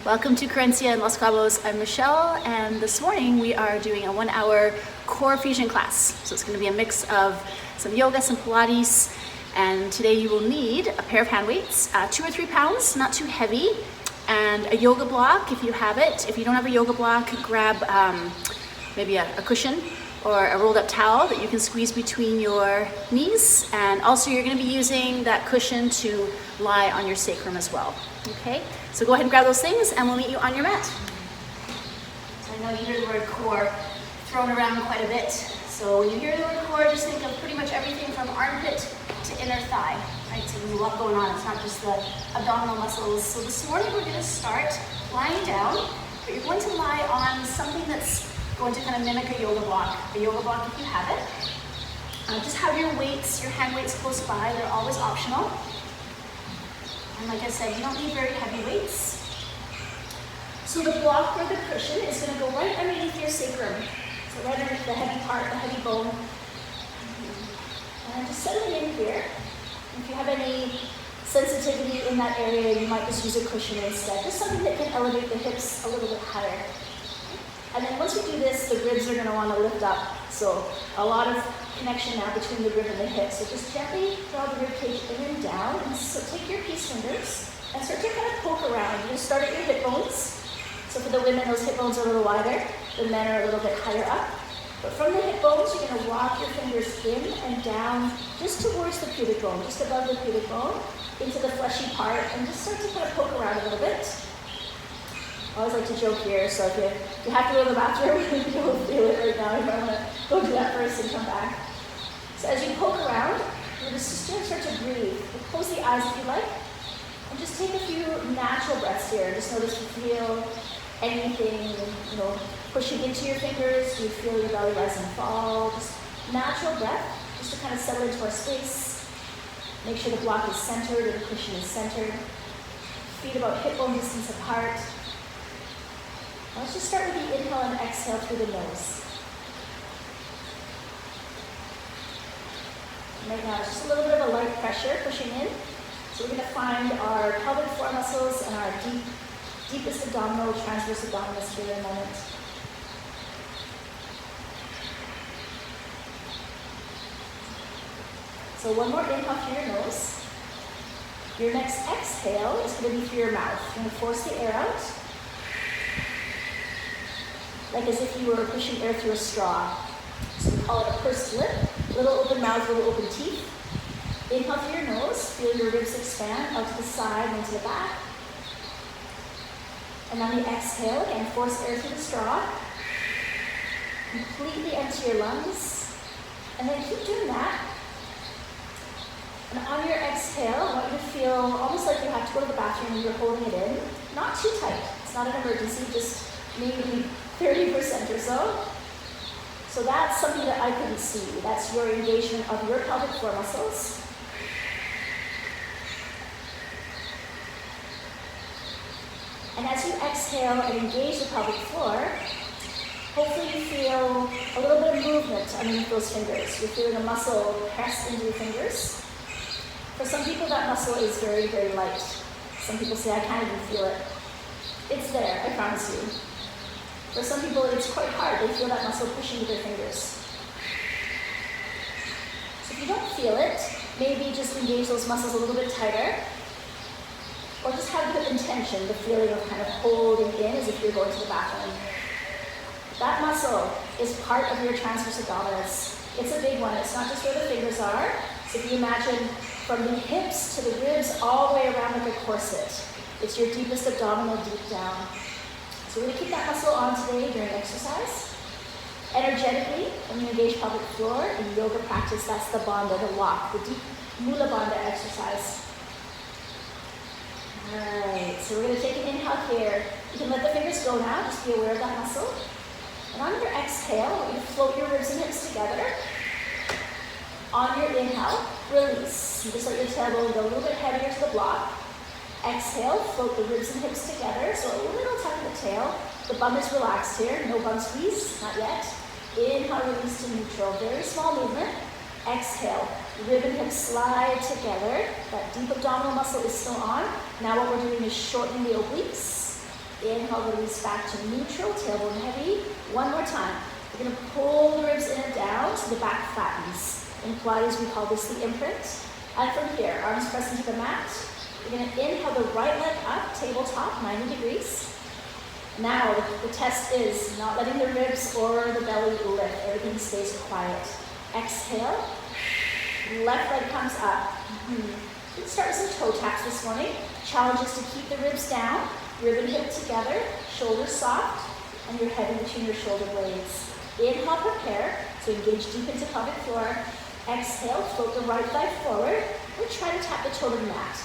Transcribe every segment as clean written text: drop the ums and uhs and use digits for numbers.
Welcome to Querencia in Los Cabos. I'm Michelle, and this morning we are doing a 1 hour core fusion class. So it's going to be a mix of some yoga, some Pilates, and today you will need a pair of hand weights, 2 or 3 pounds, not too heavy, and a yoga block if you have it. If you don't have a yoga block, grab maybe a cushion or a rolled up towel that you can squeeze between your knees, and also you're going to be using that cushion to lie on your sacrum as well. Okay, so go ahead and grab those things and we'll meet you on your mat. So I know you hear the word core thrown around quite a bit. So when you hear the word core, just think of pretty much everything from armpit to inner thigh, right? So there's a lot going on. It's not just the abdominal muscles. So this morning we're going to start lying down, but you're going to lie on something that's going to kind of mimic a yoga block. A yoga block if you have it. Just have your weights, your hand weights close by. They're always optional. And like I said, you don't need very heavy weights. So the block or the cushion is going to go right underneath your sacrum. So right underneath the heavy part, the heavy bone. And just settle in here. If you have any sensitivity in that area, you might just use a cushion instead. Just something that can elevate the hips a little bit higher. And then once we do this, the ribs are going to want to lift up. So a lot of connection now between the rib and the hip. So just gently draw the rib cage in and down. And so take your peace fingers and start to kind of poke around. You start at your hip bones. So for the women, those hip bones are a little wider. The men are a little bit higher up. But from the hip bones, you're going to walk your fingers in and down just towards the pubic bone, just above the pubic bone, into the fleshy part, and just start to kind of poke around a little bit. I always like to joke here, so if you have to go to the bathroom, you will feel it right now. You might want to go do that first and come back. So as you poke around, you're just going to start to breathe. You close the eyes if you like, and just take a few natural breaths here. Just notice if you feel anything, pushing into your fingers. Do you feel your belly rise and fall? Just natural breath, just to kind of settle into our space. Make sure the block is centered and the cushion is centered. Feet about hip bone distance apart. Let's just start with the inhale and exhale through the nose. Right now, it's just a little bit of a light pressure pushing in. So we're going to find our pelvic floor muscles and our deepest abdominal, transverse abdominis here in a moment. So one more inhale through your nose. Your next exhale is going to be through your mouth. You're going to force the air out, like as if you were pushing air through a straw. So we call it a pursed lip. Little open mouth, little open teeth. Inhale through your nose. Feel your ribs expand out to the side and to the back. And on the exhale, again, force air through the straw. Completely empty your lungs. And then keep doing that. And on your exhale, I want you to feel almost like you have to go to the bathroom and you're holding it in. Not too tight. It's not an emergency, just maybe 30% or so. So that's something that I couldn't see. That's your engagement of your pelvic floor muscles. And as you exhale and engage the pelvic floor, hopefully you feel a little bit of movement underneath those fingers. You're feeling a muscle pressed into your fingers. For some people, that muscle is very, very light. Some people say, I can't even feel it. It's there, I promise you. For some people, it's quite hard. They feel that muscle pushing with their fingers. So if you don't feel it, maybe just engage those muscles a little bit tighter. Or just have the intention, the feeling of kind of holding in as if you're going to the bathroom. That muscle is part of your transverse abdominis. It's a big one. It's not just where the fingers are. So if you imagine from the hips to the ribs all the way around like a corset, it's your deepest abdominal deep down. So we're going to keep that muscle on today during exercise. Energetically, when you engage pelvic floor in yoga practice, that's the bandha, the lock, the deep mula bandha exercise. Alright, so we're going to take an inhale here. You can let the fingers go now, just be aware of that muscle. And on your exhale, I want you to float your ribs and hips together. On your inhale, release. You just let your tailbone go a little bit heavier to the block. Exhale, float the ribs and hips together, so a little tuck in the tail. The bum is relaxed here, no bum squeeze, not yet. Inhale, release to neutral, very small movement. Exhale, rib and hip slide together. That deep abdominal muscle is still on. Now what we're doing is shortening the obliques. Inhale, release back to neutral, tailbone heavy. One more time. We're going to pull the ribs in and down so the back flattens. In Pilates, we call this the imprint. And from here, arms press into the mat. You're going to inhale the right leg up, tabletop, 90 degrees. Now, the test is not letting the ribs or the belly lift. Everything stays quiet. Exhale. Left leg comes up. Let's start with some toe taps this morning. Challenge is to keep the ribs down, rib and hip together, shoulders soft, and your head in between your shoulder blades. Inhale, prepare to engage deep into pelvic floor. Exhale, float the right leg forward. We're trying to tap the toe to the mat.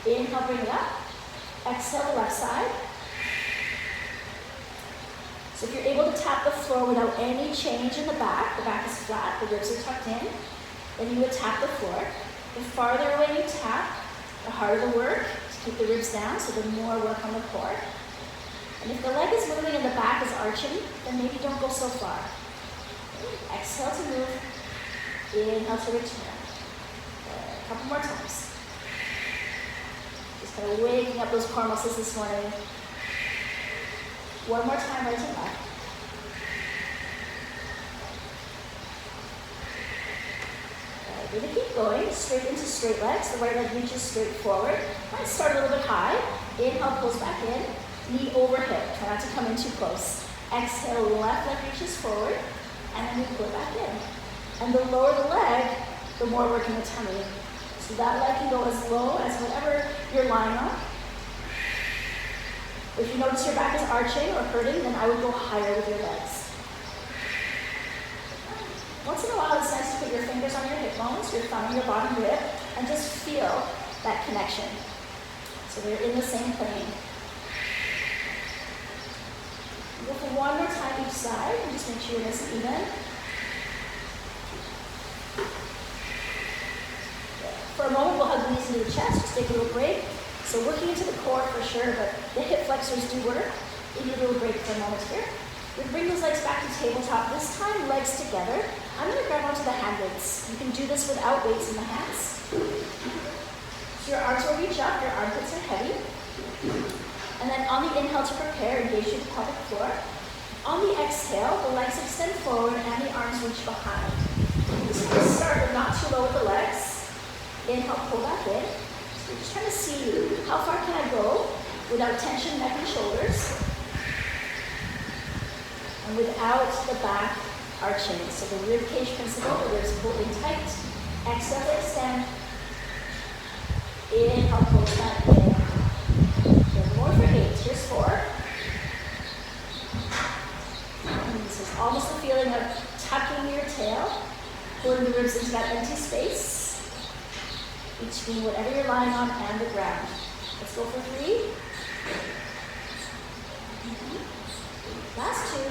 Inhale, bring it up. Exhale, the left side. So if you're able to tap the floor without any change in the back is flat, the ribs are tucked in, then you would tap the floor. The farther away you tap, the harder the work to keep the ribs down, so the more work on the core. And if the leg is moving and the back is arching, then maybe don't go so far. Exhale to move. Inhale to return. A couple more times. Just kind of waking up those core muscles this morning. One more time, right and left. We're going to keep going, straight into straight legs. The right leg reaches straight forward. Might start a little bit high. Inhale, pulls back in. Knee over hip. Try not to come in too close. Exhale, left leg reaches forward. And then we pull it back in. And the lower the leg, the more work in the tummy. So that leg can go as low as whatever you're lying on. If you notice your back is arching or hurting, then I would go higher with your legs. Once in a while, it's nice to put your fingers on your hip bones, your thumb on your bottom rib, and just feel that connection. So they're in the same plane. Go for one more time each side, and just make sure you're nice and even. For a moment, we'll hug the knees into the chest, just take a little break. So working into the core for sure, but the hip flexors do work. We need a little break for a moment here. We bring those legs back to tabletop. This time, legs together. I'm going to grab onto the hand weights. You can do this without weights in the hands. So your arms will reach up, your armpits are heavy. And then on the inhale to prepare, engage through the pelvic floor. On the exhale, the legs extend forward and the arms reach behind. So we'll start but not too low with the legs. Inhale, pull back in. So we're just trying to see how far can I go without tension, neck and shoulders. And without the back arching. So the rib cage principle, the ribs pull in tight. Exhale to extend. Inhale, pull back in. Good. More for 8. Here's 4. And this is almost the feeling of tucking your tail, pulling the ribs into that empty space between whatever you're lying on and the ground. Let's go for 3. Last 2.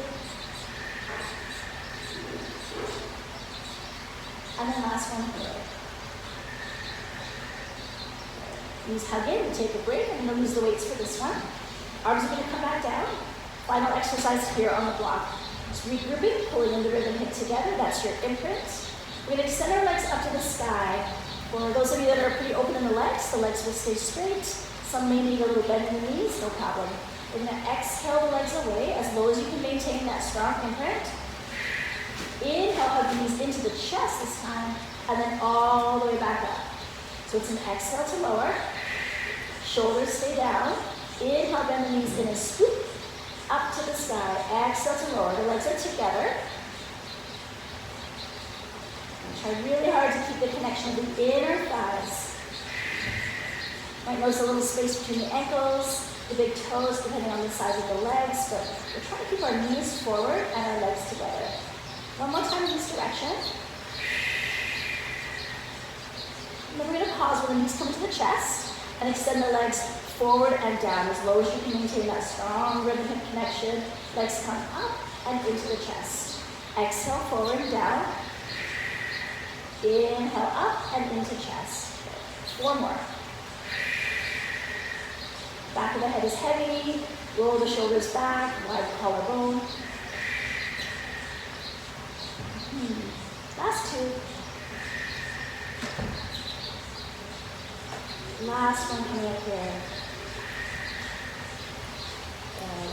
And then last one here. Knees hug in, we take a break. I'm going to lose the weights for this one. Arms are going to come back down. Final exercise here on the block. Just regrouping, pulling in the rib and hip together. That's your imprint. We're going to extend our legs up to the sky. For those of you that are pretty open in the legs will stay straight. Some may need a little bend in the knees, no problem. We're going to exhale the legs away as low as you can maintain that strong imprint. Inhale, hug the knees into the chest this time, and then all the way back up. So it's an exhale to lower. Shoulders stay down. Inhale, bend the knees in a scoop up to the sky. Exhale to lower. The legs are together. Try really hard to keep the connection of the inner thighs. Might notice a little space between the ankles, the big toes, depending on the size of the legs, but we're trying to keep our knees forward and our legs together. One more time in this direction. And then we're going to pause when the knees come to the chest and extend the legs forward and down as low as you can maintain that strong rib and hip connection. Legs come up and into the chest. Exhale, forward and down. Inhale, up and into chest. 4 more. Back of the head is heavy. Roll the shoulders back, wide collarbone. Last 2. Last one coming up here.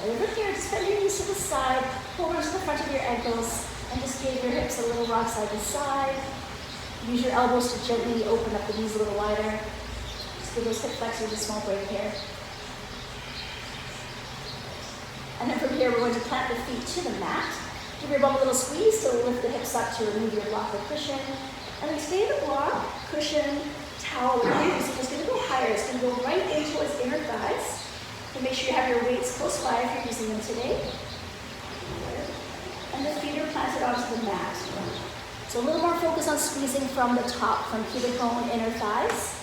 Over here, just bend your knees to the side, pull into the front of your ankles, and just give your hips a little rock side to side. Use your elbows to gently open up the knees a little wider. Just give those hip flexors a small break here. And then from here, we're going to plant the feet to the mat. Give your bum a little squeeze to lift the hips up to remove your block or cushion. And then stay in the block, cushion, towel, whatever you're using. It's going to go higher. It's going to go right in towards inner thighs. And make sure you have your weights close by if you're using them today. And the feet are planted onto the mat. So a little more focus on squeezing from the top, from pubic bone, inner thighs.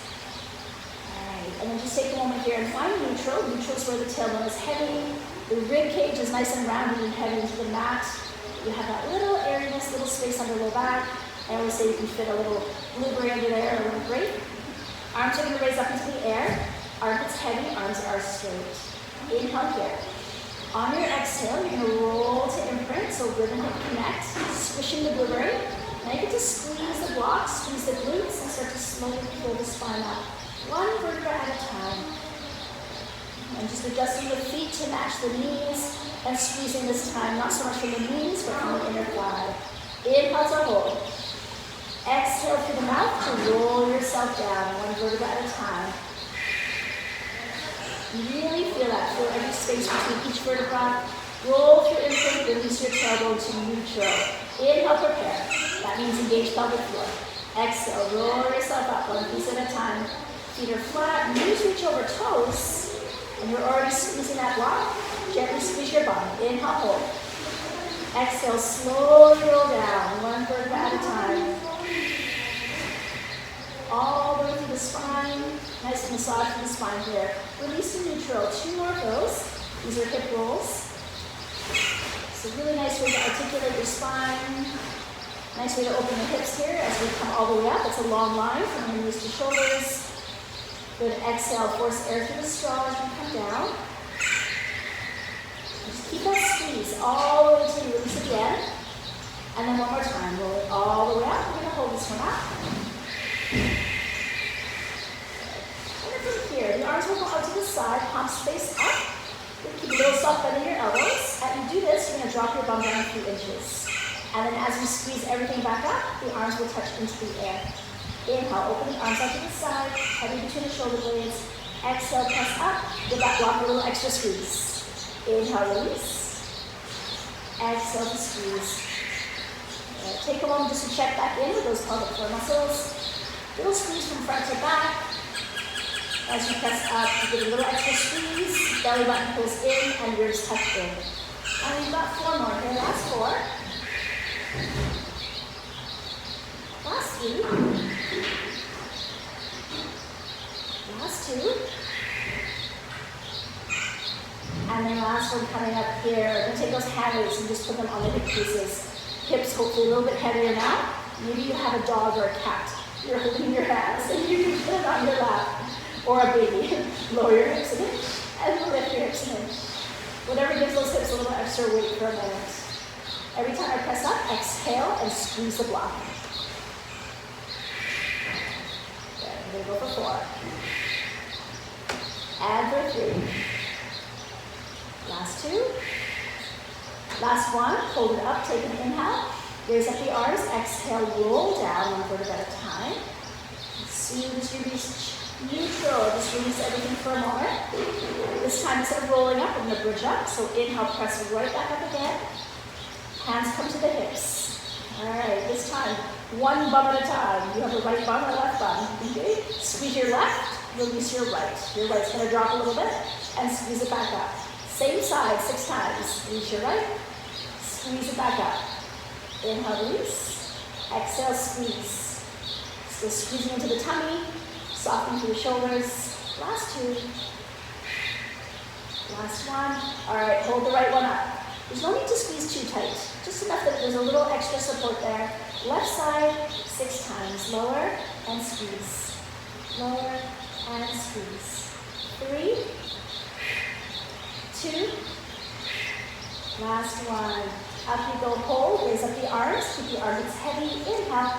All right, and then just take a moment here and find neutral. Neutral is where the tailbone is heavy. The rib cage is nice and rounded and heavy into the mat. You have that little airiness, little space under low back. I always say you can fit a little blueberry under there, a little grape. Arms are going to raise up into the air. Armpits heavy, arms are straight. Inhale here. On your exhale, you're going to roll to imprint, so rib and hip connect, squishing the blueberry. Now you get to squeeze the blocks, squeeze the glutes, and start to slowly pull the spine up. One vertebra at a time. And just adjusting the feet to match the knees, and squeezing this time, not so much from the knees, but from the inner thigh. Inhale to hold. Exhale through the mouth to roll yourself down, one vertebra at a time. Really feel that. Feel every space between each vertebra. Roll through imprint, release your tailbone to neutral. Inhale, prepare. That means engage pelvic floor. Exhale, roll yourself up one piece at a time. Feet are flat, knees reach over toes, and you're already squeezing that block. Gently squeeze your bum. Inhale, hold. Exhale, slowly roll down, one vertebra at a time. All the way through the spine. Nice massage for the spine here. Release to neutral. 2 more of those. These are hip rolls. It's a really nice way to articulate your spine. Nice way to open the hips here as we come all the way up. It's a long line from your knees to shoulders. Good. Exhale. Force air through the straw as you come down. Just keep that squeeze all the way till you release again. And then one more time. Roll it all the way up. We're going to hold this one up. And then from here, the arms will go out to the side, palms face up. Keep a little soft bend in your elbows. As you do this, you're going to drop your bum down a few inches. And then as you squeeze everything back up, the arms will touch into the air. Inhale, open the arms out to the side, heavy between the shoulder blades. Exhale, press up. Give that block a little extra squeeze. Inhale, release. Exhale to squeeze. Take a moment just to check back in with those pelvic floor muscles. Little squeeze from front to back. As you press up, you get a little extra squeeze. Belly button pulls in and ribs tuck in. And we've got 4 more here. Last 4. Last 3. Last 2. And then last one coming up here. We're going to take those hammies and just put them on the hip pieces. Hips hopefully a little bit heavier now. Maybe you have a dog or a cat. You're holding your hands and you can put it on your lap. Or a baby. Lower your hips in and lift your hips in. Whatever gives those hips a little extra weight for a minute. Every time I press up, exhale and squeeze the block. Good. I'm going to go for 4. And for 3. Last 2. Last 1. Hold it up. Take an inhale. Raise up the arms. Exhale. Roll down one vertebra at a time. Soon as you reach neutral, just release everything for a moment. This time, instead of rolling up, we're going to bridge up. So inhale, press right back up again. Hands come to the hips. All right, this time, one bum at a time. You have a right bum and a left bum. Okay? Squeeze your left, release your right. Your right's going to drop a little bit, and squeeze it back up. Same side, 6 times. Release your right, squeeze it back up. Inhale, release. Exhale, squeeze. Still squeezing into the tummy. Soften through the shoulders. Last 2. Last 1. All right, hold the right one up. There's no need to squeeze too tight. Just enough that there's a little extra support there. Left side, 6 times. Lower and squeeze. Lower and squeeze. 3, 2. Last 1. Up you go, hold. Raise up the arms. Keep the armpits heavy. Inhale.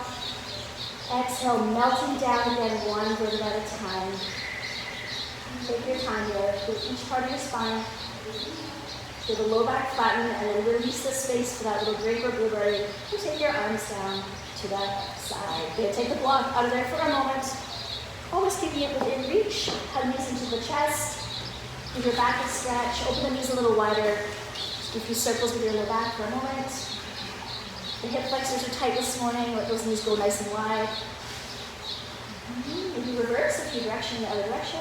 Exhale, melting down again, one vertebra at a time. Take your time here with each part of your spine. Feel the low back flatten and then release the space for that little grape or blueberry to take your arms down to the side. Good. Take the block out of there for a moment. Always keeping it within reach. Head knees into the chest. Give your back a stretch. Open the knees a little wider. Just do a few circles with your lower back for a moment. The hip flexors are tight this morning. Let those knees go nice and wide. Maybe reverse a few direction, the other direction.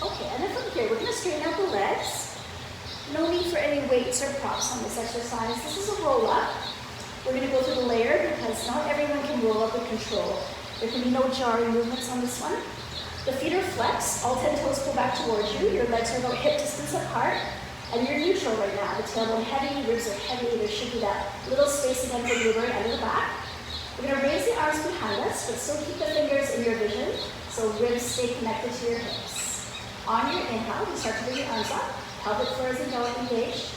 Okay, and then from here, we're going to straighten out the legs. No need for any weights or props on this exercise. This is a roll-up. We're going to go through the layer because not everyone can roll up with control. There can be no jarring movements on this one. The feet are flexed. All 10 toes pull back towards you. Your legs are about hip distance apart. And you're neutral right now. The tailbone heavy, ribs are heavy. There should be that little space again for blueberry under the back. We're going to raise the arms behind us, but still keep the fingers in your vision so ribs stay connected to your hips. On your inhale, you start to bring your arms up. Pelvic floor is engaged.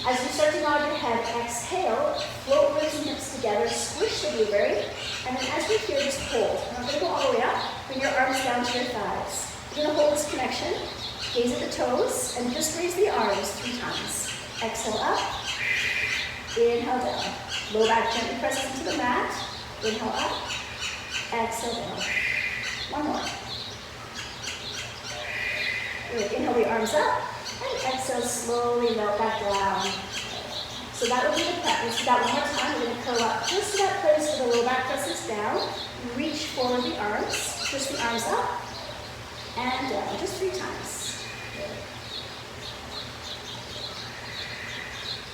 As you start to nod your head, exhale, float ribs and hips together, squish the blueberry, and then as we're here, just hold. We're not going to go all the way up. Bring your arms down to your thighs. You're going to hold this connection. Gaze at the toes, and just raise the arms 3 times. Exhale up, inhale down. Low back gently presses into the mat. Inhale up, exhale down. One more. Good. Inhale the arms up, and exhale slowly melt back down. So that would be the prep. Let's do that one more time. We're going to curl up just to that place where the low back presses down. Reach forward the arms, push the arms up, and down. Just 3 times.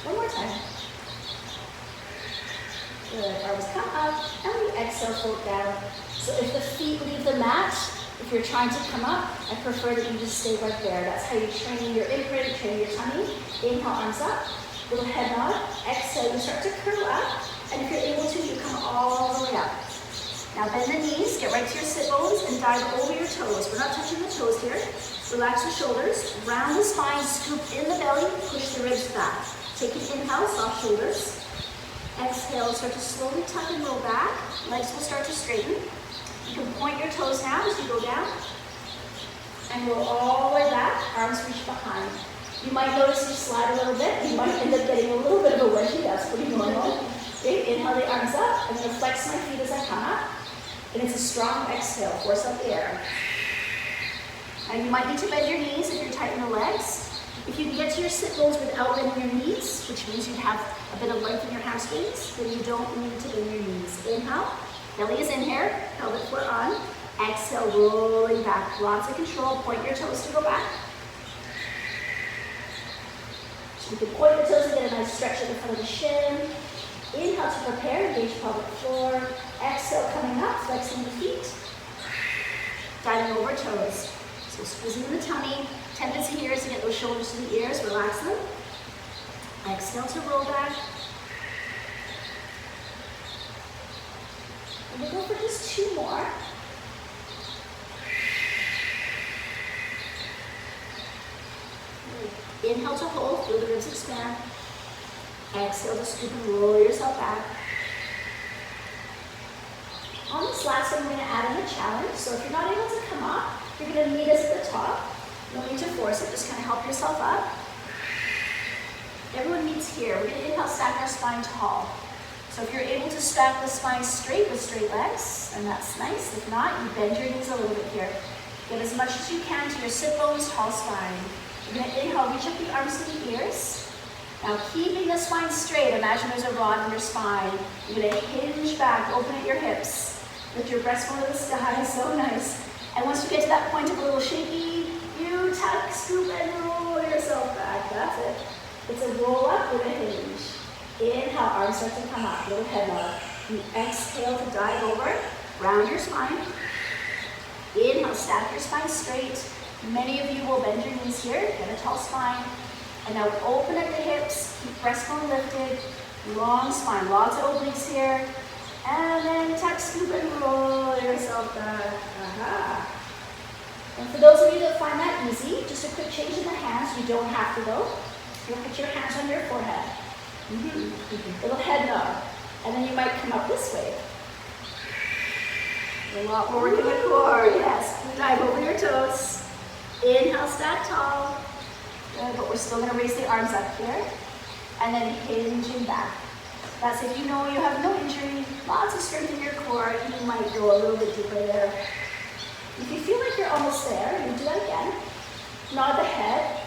One more time. Good. Arms come up, and we exhale, float down. So if the feet leave the mat, if you're trying to come up, I prefer that you just stay right there. That's how you train your imprint, train your tummy. Inhale, arms up. Little head nod. Exhale, you start to curl up. And if you're able to, you come all the way up. Now bend the knees, get right to your sit bones, and dive over your toes. We're not touching the toes here. Relax the shoulders, round the spine, scoop in the belly, push the ribs back. Take an inhale, soft shoulders. Exhale, start to slowly tuck and roll back. Legs will start to straighten. You can point your toes now as you go down. And roll all the way back, arms reach behind. You might notice you slide a little bit. You might end up getting a little bit of a wedgie, that's pretty normal. Okay, inhale the arms up. I'm going to flex my feet as I come up. And it's a strong exhale, force up the air. And you might need to bend your knees if you're tight in the legs. If you can get to your sit bones without bending your knees, which means you have a bit of length in your hamstrings, then you don't need to bend your knees. Inhale, belly is in here, pelvic floor on. Exhale, rolling back. Lots of control, point your toes to go back. So you can point your toes and get a nice stretch at the front of the shin. Inhale to prepare, engage pelvic floor. Exhale, coming up, flexing the feet. Diving over toes. So squeezing in the tummy. Tendency here is to get those shoulders to the ears, relax them. Exhale to roll back. And we'll go for just 2 more. Inhale to hold, feel the ribs expand. Exhale to scoop and roll yourself back. On this last one, we're going to add in a challenge. So if you're not able to come up, you're going to meet us at the top. No need to force it, just kind of help yourself up. Everyone meets here. We're going to inhale, stack our spine tall. So if you're able to stack the spine straight with straight legs, then that's nice. If not, you bend your knees a little bit here. Get as much as you can to your sit bones, tall spine. You're going to inhale, reach up the arms to the ears. Now keeping the spine straight, imagine there's a rod in your spine. You're going to hinge back, open at your hips. Lift your breastbone to the sky, so nice. And once you get to that point of a little shaky, you tuck, scoop, and roll yourself back. That's it. It's a roll up with a hinge. Inhale, arms start to come up, little head nod. You exhale to dive over, round your spine. Inhale, stack your spine straight. Many of you will bend your knees here, get a tall spine. And now open at the hips, keep breastbone lifted, long spine, lots of openings here. And then tuck, scoop, and roll yourself back. Aha. And for those of you that find that easy, just a quick change in the hands. You don't have to go. You'll put your hands on your forehead. Little head nod. And then you might come up this way. A lot more working the core, yes. Dive over your toes. Inhale, stack tall. Good, but we're still gonna raise the arms up here. And then hinging back. That's if you know you have no injury, lots of strength in your core, you might go a little bit deeper there. If you feel like you're almost there, you do that again. Nod the head.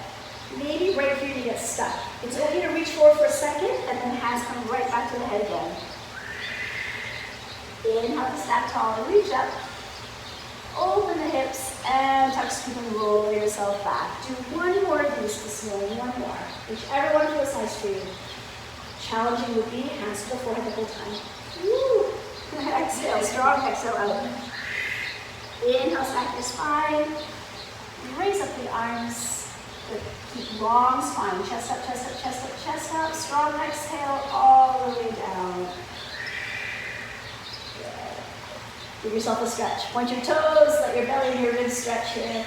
Maybe right here you get stuck. It's okay to reach forward for a second, and then hands come right back to the head again. Inhale to stack tall and reach up. Open the hips and tuck, scoop, and roll yourself back. Do one more of these this morning, one more. Whichever one feels nice for you. Challenging would be hands to the forehead the whole time. Woo! Exhale, strong exhale out. Inhale, stack your spine. Raise up the arms. Good. Keep long spine. Chest up, chest up, chest up, chest up. Strong exhale all the way down. Good. Give yourself a stretch. Point your toes. Let your belly and your ribs stretch here.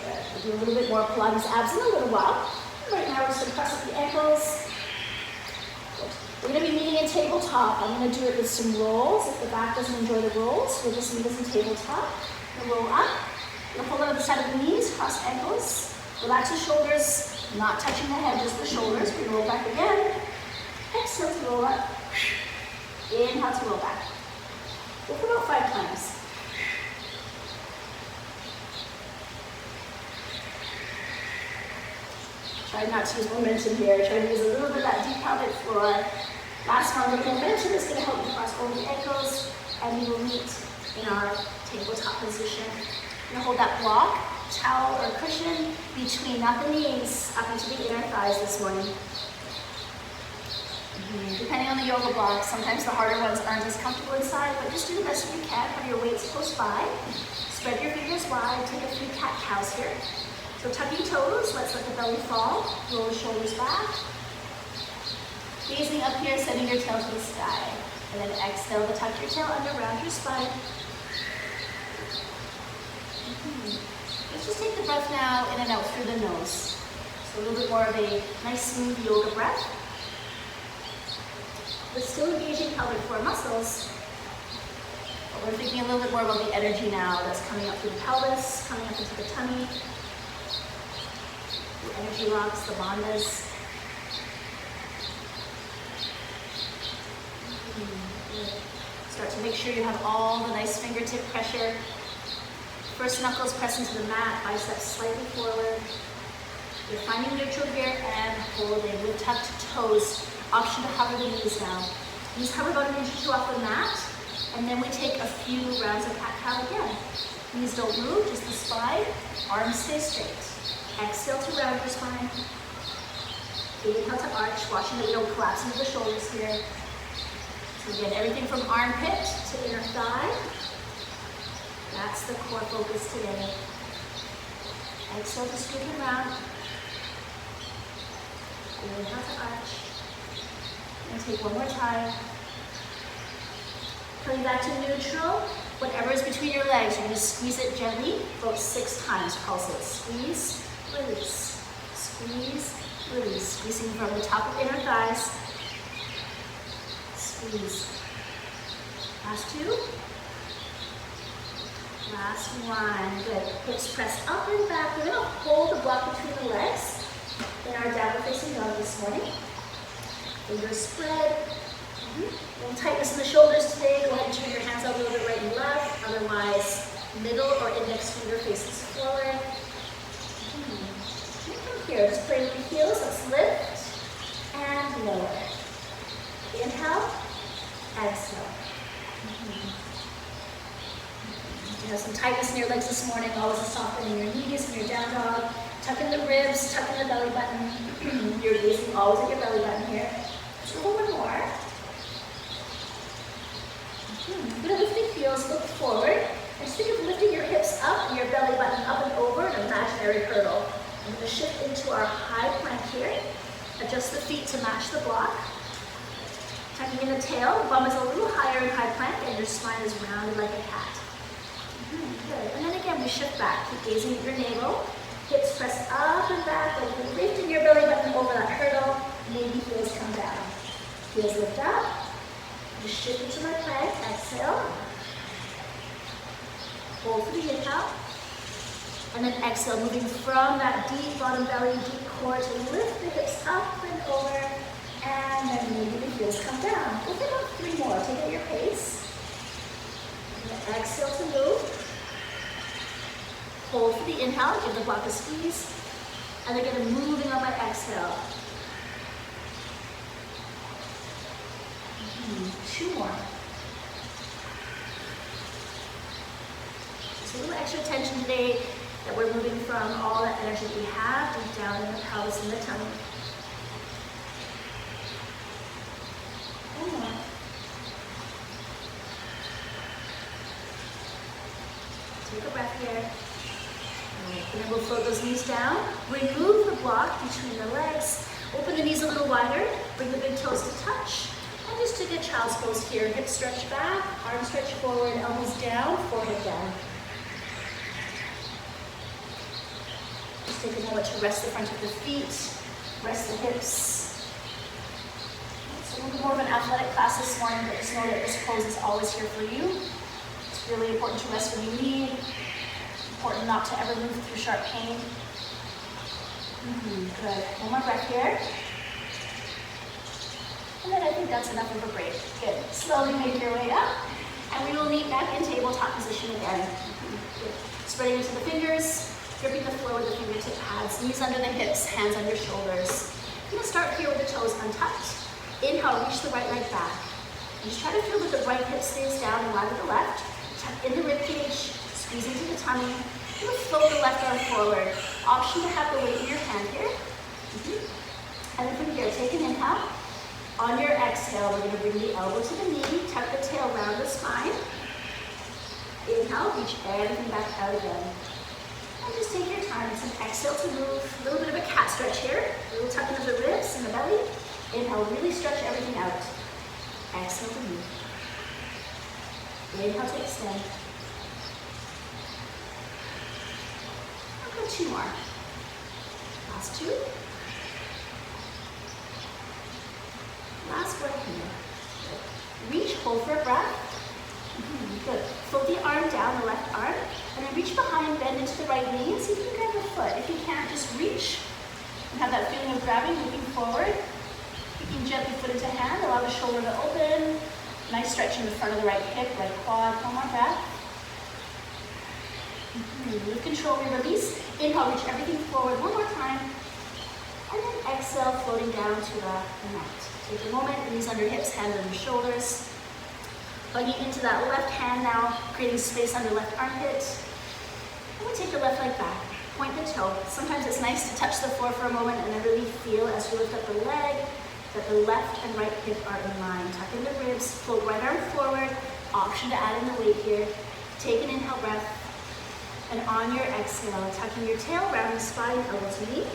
Good. We'll do a little bit more Pilates abs in a little while. Right now we're just going to press up the ankles. We're going to be meeting in tabletop. I'm going to do it with some rolls. If the back doesn't enjoy the rolls, we'll just meet us in tabletop. We'll roll up. We'll pull out the side of the knees, cross ankles. Relax the shoulders, not touching the head, just the shoulders. We roll back again. Exhale to roll up. Inhale to roll back. Go for about 5 times. Try not to use momentum here. Try to use a little bit of that deep pelvic floor. Last one with momentum is going to help you cross over the ankles, and we will meet in our tabletop position. You're going to hold that block, towel, or cushion between, not the knees, up into the inner thighs this morning. Depending on the yoga block, sometimes the harder ones aren't as comfortable inside, but just do the best you can. Have your weights close by. Spread your fingers wide. Take a few cat-cows here. So tucking toes, let's let the belly fall. Roll the shoulders back. Gazing up here, sending your tail to the sky. And then exhale to tuck your tail under, round your spine. Let's just take the breath now in and out through the nose. So a little bit more of a nice smooth yoga breath. We're still engaging pelvic floor muscles. But we're thinking a little bit more about the energy now that's coming up through the pelvis, coming up into the tummy. The energy rocks, the bandhas. Start to make sure you have all the nice fingertip pressure. First knuckles press into the mat, biceps slightly forward. You're finding neutral here and holding with tucked toes. Option to hover the knees now. Knees hover about 1 inch or 2 off the mat, and then we take a few rounds of cat-cow again. Knees don't move, just the spine. Arms stay straight. Exhale to round your spine. Inhale to arch, watching that we don't collapse into the shoulders here. So again, everything from armpit to inner thigh. That's the core focus today. Exhale to scoop and round. Inhale to arch. And take one more time. Coming back to neutral. Whatever is between your legs, you're going to squeeze it gently about 6 times. Pulse it. Squeeze, release. Squeeze, release. Squeezing from the top of inner thighs. Squeeze. Last 2. Last 1. Good. Hips pressed up and back. We're going to hold the block between the legs in our downward facing dog this morning. Fingers spread. A little tightness in the shoulders today. Go ahead and turn your hands out a little bit right and left. Otherwise, middle or index finger faces forward. From here, just play with the heels. Let's lift and lower. Inhale, exhale. You have some tightness in your legs this morning. Always a softening in your knees when you're down dog. Tuck in the ribs, tuck in the belly button. You're gazing always at your belly button here. Just a little bit more. You're going to lift the heels, look forward. And just think of lifting your hips up and your belly button up and over an imaginary hurdle. I'm going to shift into our high plank here. Adjust the feet to match the block. Tucking in the tail, bum is a little higher in high plank and your spine is rounded like a cat. Good. And then again, we shift back. Keep gazing at your navel. Hips press up and back, like you're lifting your belly button over that hurdle. Maybe heels come down. Heels lift up. Just shift into my plank, exhale. Hold for the inhale. And then exhale, moving from that deep bottom belly, deep core to lift the hips up and over. And then maybe the heels come down. Go for about 3 more. Take it at your pace. And then exhale to move. Hold for the inhale. Give the block a squeeze. And again, moving on my exhale. 2 more. Just a little extra tension today that we're moving from all that energy we have deep down in the pelvis and the tummy. 1 more. Take a breath here. And then we'll float those knees down. Remove the block between the legs. Open the knees a little wider. Bring the big toes to touch. And just take a child's pose here. Hips stretch back, arms stretch forward, elbows down, forehead down. Just take a moment to rest the front of the feet, rest the hips. It's a little bit more of an athletic class this morning, but just know that this pose is always here for you. It's really important to rest when you need. Important not to ever move through sharp pain. Good. 1 more breath here. And then I think that's enough of a break. Good. Slowly make your way up. And we will meet back in tabletop position again. Good. Spreading into the fingers, gripping the floor with the fingertip pads, knees under the hips, hands under shoulders. I'm going to start here with the toes untucked. Inhale, reach the right leg back. And just try to feel that the right hip stays down in line with the left. Tuck in the ribcage. Squeeze into the tummy. You will float the left arm forward. Option to have the weight in your hand here. And then from here, take an inhale. On your exhale, we're going to bring the elbow to the knee. Tuck the tail around the spine. Inhale, reach everything back out again. And just take your time. It's an exhale to move. A little bit of a cat stretch here. A little tuck into the ribs and the belly. Inhale, really stretch everything out. Exhale to move. Inhale to extend. 2 more. Last 2. Last breath here. Good. Reach, hold for a breath. Good. Float the arm down, the left arm, and then reach behind, bend into the right knee, and see if you can grab the foot. If you can't, just reach and have that feeling of grabbing, moving forward. You can gently foot into hand, allow the shoulder to open. Nice stretch in the front of the right hip, right quad. 1 more breath. With control, we release. Inhale, reach everything forward 1 more time. And then exhale, floating down to the mat. Take a moment, knees under hips, hands under shoulders. Hugging into that left hand now, creating space under left armpit. And we take the left leg back. Point the toe. Sometimes it's nice to touch the floor for a moment and then really feel as you lift up the leg that the left and right hip are in line. Tuck in the ribs, float right arm forward. Option to add in the weight here. Take an inhale breath. And on your exhale, tucking your tail, rounding spine, elbow to knee.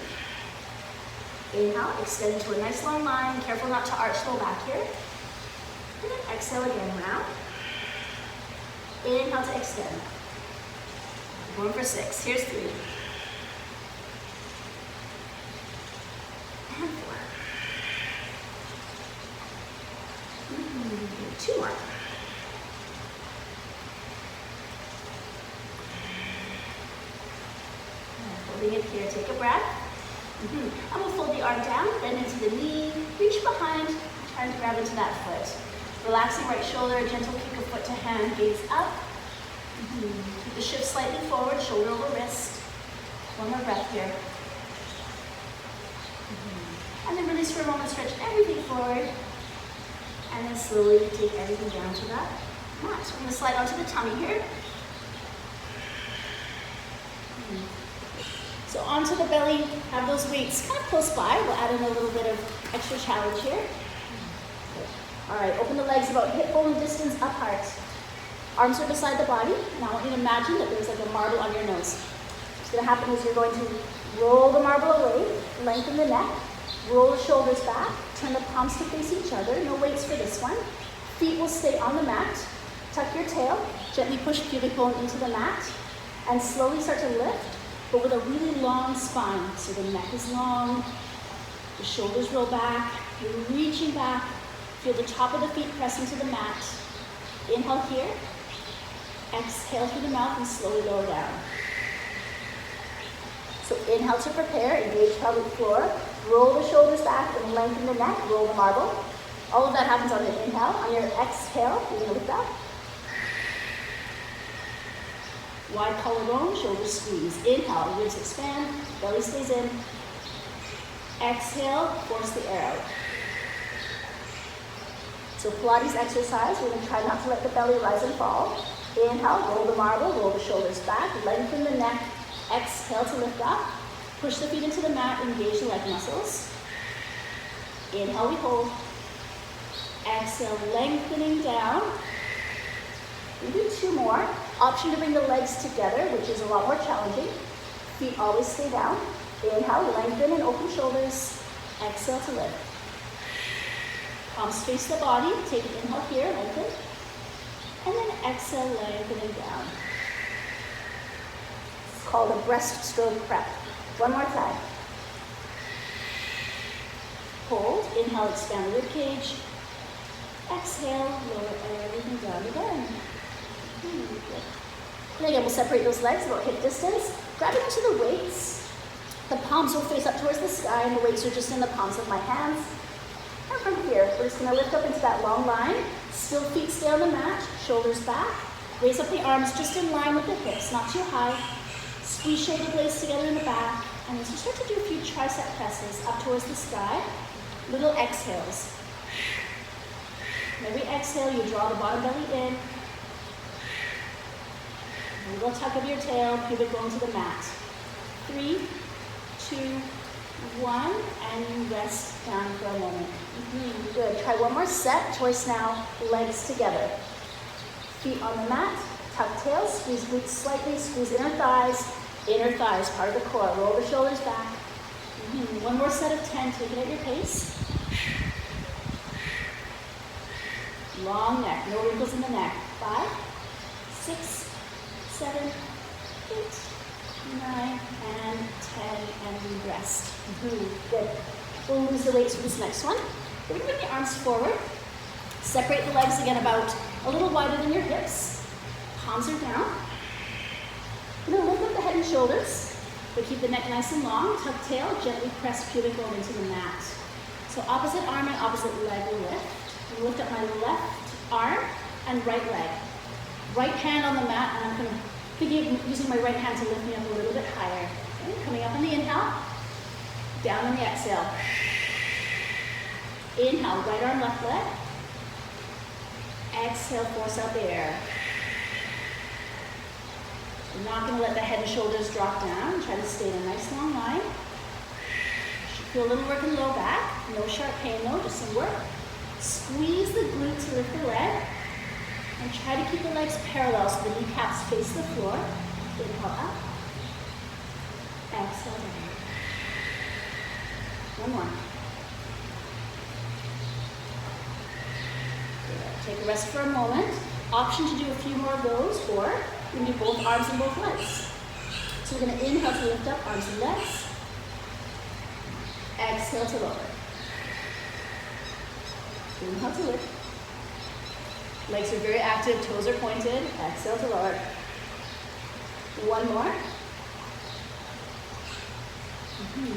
Inhale, extend into a nice long line. Careful not to arch low back here. And then exhale again, round. Inhale to extend. Going for 6. Here's 3. And 4. 2 more. Holding it here, take a breath. And we'll fold the arm down, bend into the knee, reach behind, trying to grab into that foot. Relaxing right shoulder, gentle kick of foot to hand, gaze up. Keep the shift slightly forward, shoulder over wrist. 1 more breath here. And then release for a moment, stretch everything forward. And then slowly take everything down to that mat. So we're going to slide onto the tummy here. So onto the belly, have those weights kind of close by. We'll add in a little bit of extra challenge here. All right, open the legs about hip bone distance apart. Arms are beside the body. Now I want you to imagine that there's like a marble on your nose. What's going to happen is you're going to roll the marble away, lengthen the neck, roll the shoulders back, turn the palms to face each other. No weights for this one. Feet will stay on the mat. Tuck your tail, gently push pubic bone into the mat, and slowly start to lift, but with a really long spine. So the neck is long, the shoulders roll back, you're reaching back, Feel the top of the feet press into the mat. Inhale here. Exhale through the mouth and slowly lower down. So inhale to prepare, engage pelvic floor. Roll the shoulders back and lengthen the neck, roll the marble. All of that happens on the inhale. On your exhale, you're going to lift up. Wide collarbone, shoulders squeeze. Inhale, ribs expand, belly stays in. Exhale, force the air out. So Pilates exercise, we're going to try not to let the belly rise and fall. Inhale, roll the marble, roll the shoulders back, lengthen the neck. Exhale to lift up. Push the feet into the mat, engage the leg muscles. Inhale, we hold. Exhale, lengthening down. We do 2 more. Option to bring the legs together, which is a lot more challenging. Feet always stay down. Inhale, lengthen and open shoulders. Exhale to lift. Palms face the body. Take an inhale here, lengthen. And then exhale, lengthening down. It's called a breaststroke prep. One more time. Hold. Inhale, expand the rib cage. Exhale, lower everything down again. Good. And again, we'll separate those legs about hip distance. Grab it into the weights. The palms will face up towards the sky and the weights are just in the palms of my hands. And from here, we're just going to lift up into that long line. Still feet stay on the mat, shoulders back. Raise up the arms just in line with the hips, not too high. Squeeze shoulder blades together in the back. And as you start to do a few tricep presses up towards the sky, little exhales. Every exhale, you draw the bottom belly in. A little tuck of your tail, pubic bone to the mat. 3, 2, 1, and you rest down for a moment. Good. Try one more set. Choice now, legs together. Feet on the mat, tuck tails, squeeze glutes slightly, squeeze inner thighs, part of the core. Roll the shoulders back. One more set of 10, take it at your pace. Long neck, no wrinkles in the neck. 5, 6, 7, 8, 9, and 10, and we rest. Good. We'll lose the weights for this next one. We're going to bring the arms forward. Separate the legs again about a little wider than your hips. Palms are down. We're going to lift up the head and shoulders, but keep the neck nice and long. Tuck tail, gently press pubic bone into the mat. So opposite arm and opposite leg will lift. Lift up my left arm and right leg. Right hand on the mat, and I'm going to begin using my right hand to lift me up a little bit higher. Okay, coming up on the inhale, down on the exhale. Inhale, right arm, left leg. Exhale, force out the air. We're not going to let the head and shoulders drop down. Try to stay in a nice long line. Should feel a little work in the low back. No sharp pain though, just some work. Squeeze the glute to lift the leg. And try to keep the legs parallel so the kneecaps face the floor. Inhale up. Exhale down. One more. Good. Take a rest for a moment. Option to do a few more of those, or you can do both arms and both legs. So we're going to inhale to lift up arms and legs. Exhale to lower. Inhale to lift. Legs are very active, toes are pointed. Exhale to lower. One more.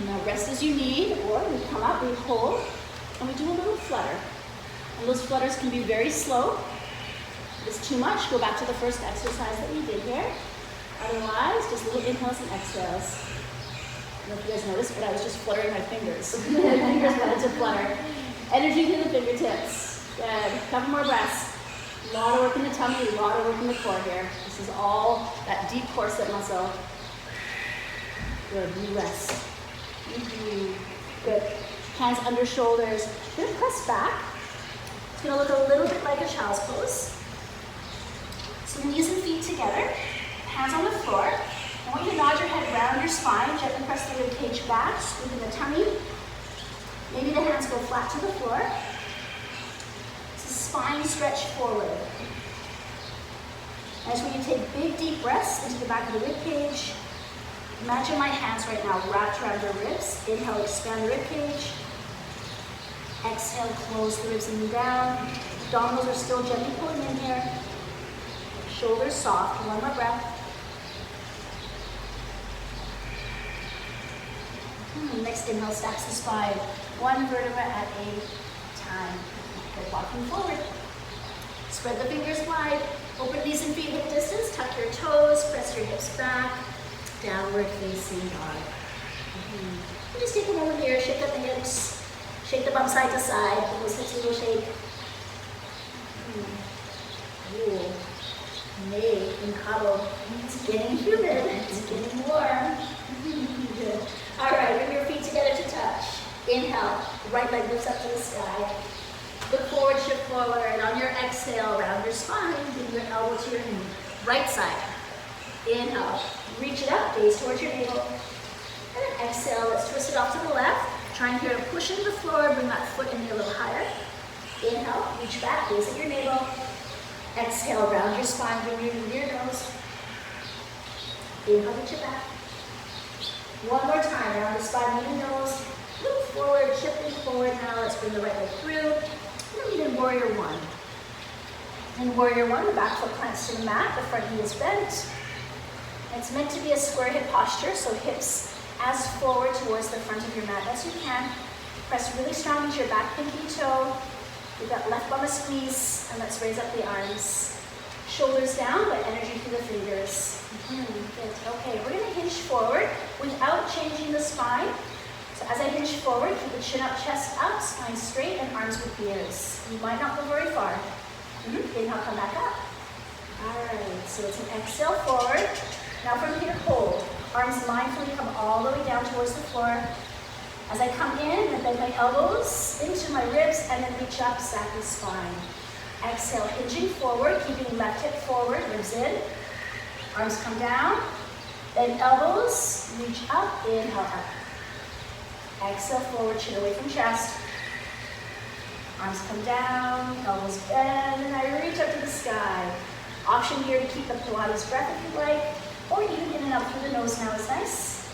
Now rest as you need, or we come up, we hold, and we do a little flutter. And those flutters can be very slow. If it's too much, go back to the first exercise that we did here. Otherwise, just little inhales and exhales. I don't know if you guys noticed, but I was just fluttering my fingers. My fingers wanted to flutter. Energy through the fingertips. Good. Couple more breaths. A lot of work in the tummy, a lot of work in the core here. This is all that deep corset muscle. Good. You rest. Good. Hands under shoulders. You're going to press back. It's going to look a little bit like a child's pose. So knees and feet together. Hands on the floor. I want you to nod your head around your spine. Gently press the rib cage back. Scoop in the tummy. Maybe the hands go flat to the floor. Spine stretch forward. I just want you to take big, deep breaths into the back of the rib cage. Imagine my hands right now wrapped around your ribs. Inhale, expand the rib cage. Exhale, close the ribs and down. Abdominals are still gently pulling in here. Shoulders soft. One more breath. Next inhale, stacks the spine. One vertebra at a time. Good, walking forward. Spread the fingers wide. Open knees and feet hip distance. Tuck your toes. Press your hips back. Downward facing dog. Just take a moment here. Shake up the hips. Shake the bum side to side. Those hips will shake. Ooh. Nay, in Cabo. It's getting humid. It's getting warm. Good. All right, bring your feet together to touch. Inhale, right leg lifts up to the sky. Look forward, shift forward. And on your exhale, round your spine. Bring your elbow to your knee. Right side. Inhale, reach it up, gaze towards your navel. And then exhale, let's twist it off to the left. Try and here to push into the floor, bring that foot in there a little higher. Inhale, reach back, gaze at your navel. Exhale, round your spine, bring your knee to your nose. Inhale, reach it back. One more time, round the spine, knee to nose. Look forward, shifting forward now. Let's bring the right leg through. And then warrior one. In warrior one, the back foot plants to the mat, the front knee is bent. It's meant to be a square hip posture, so hips as forward towards the front of your mat as you can. Press really strong into your back pinky toe. We've got left bum a squeeze, and let's raise up the arms. Shoulders down, but energy through the fingers. Good. Okay, we're gonna hinge forward without changing the spine. So as I hinge forward, keep the chin up, chest up, spine straight, and arms with ears. You might not go very far. Inhale, come back up. All right, so it's an exhale forward. Now from here, hold. Arms mindfully come all the way down towards the floor. As I come in, I bend my elbows into my ribs and then reach up, stack the spine. Exhale, hinging forward, keeping left hip forward, ribs in. Arms come down, bend elbows, reach up, inhale up. Exhale forward, chin away from chest. Arms come down, elbows bend, and I reach up to the sky. Option here to keep the Pilates breath if you like, or even in and out through the nose now is nice.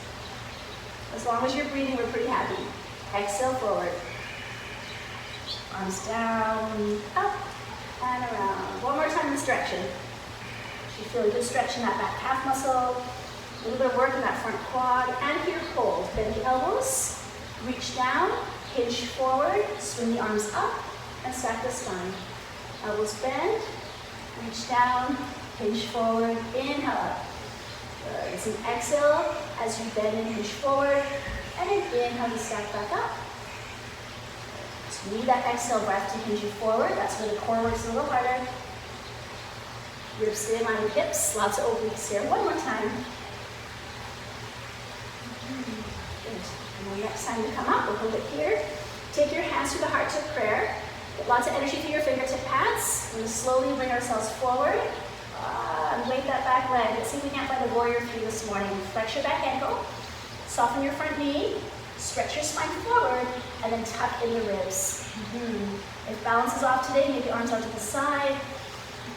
As long as you're breathing, we're pretty happy. Exhale forward. Arms down, up, and around. One more time in this direction. You feel a good stretch in that back calf muscle, a little bit of work in that front quad, and here hold. Bend the elbows, reach down, hinge forward, swing the arms up, and stack the spine. Elbows bend, reach down, hinge forward, inhale up. Good. It's an exhale as you bend and hinge forward, and then inhale to stack back up. So you need that exhale breath to hinge you forward. That's where the core works a little harder. Ribs stay in line with hips, lots of obliques here. One more time. Good. And then next time you come up, we'll hold it here. Take your hands to the heart to prayer. Get lots of energy through your fingertip pads. We're going to slowly bring ourselves forward. And wave that back leg. Let's see if we can't find the warrior three this morning. Flex your back ankle. Soften your front knee. Stretch your spine forward. And then tuck in the ribs. If balance is off today, maybe arms out to the side.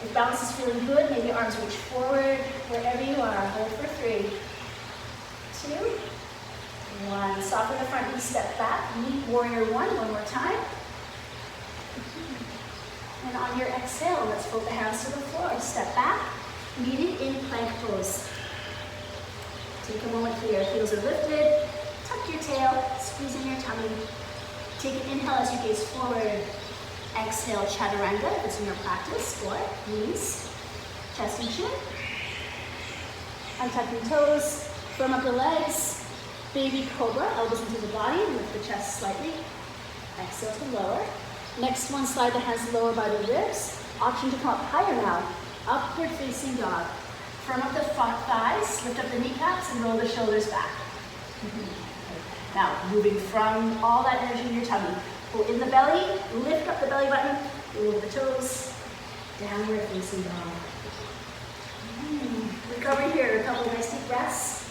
If balance is feeling good, maybe arms reach forward. Wherever you are, hold for 3, 2, 1. Soften the front knee, step back. Meet warrior one more time. And on your exhale, let's fold the hands to the floor. Step back, meet it in plank pose. Take a moment here. Heels are lifted. Tuck your tail, squeeze in your tummy. Take an inhale as you gaze forward. Exhale, chaturanga, if it's in your practice, or knees, chest and chin. Untuck your toes, firm up the legs. Baby cobra, elbows into the body, lift the chest slightly. Exhale to lower. Next one, slide the hands lower by the ribs. Option to come up higher now. Upward facing dog. Firm up the front thighs, lift up the kneecaps, and roll the shoulders back. Now, moving from all that energy in your tummy. Pull in the belly, lift up the belly button, roll the toes, downward facing dog. Recover here, a couple of nice deep breaths.